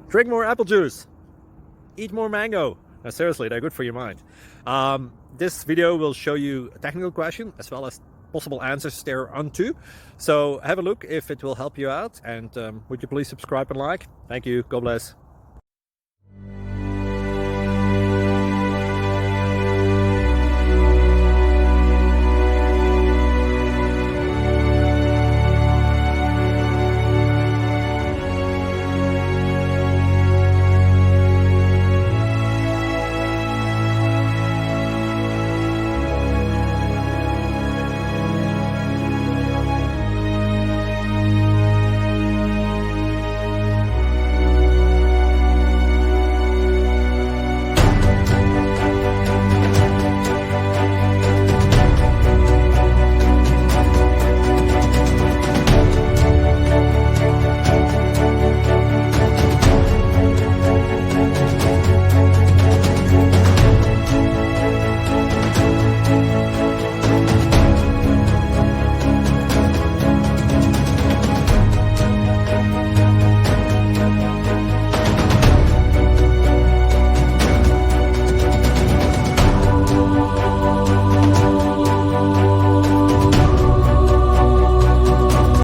Drink more apple juice. Eat more mango. No, seriously, they're good for your mind. This video will show you a technical question as well as possible answers thereunto. So have a look if it will help you out, and would you please subscribe and like? Thank you. God bless.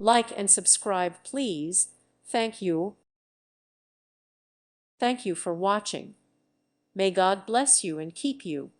Like and subscribe, please. Thank you. Thank you for watching. May God bless you and keep you.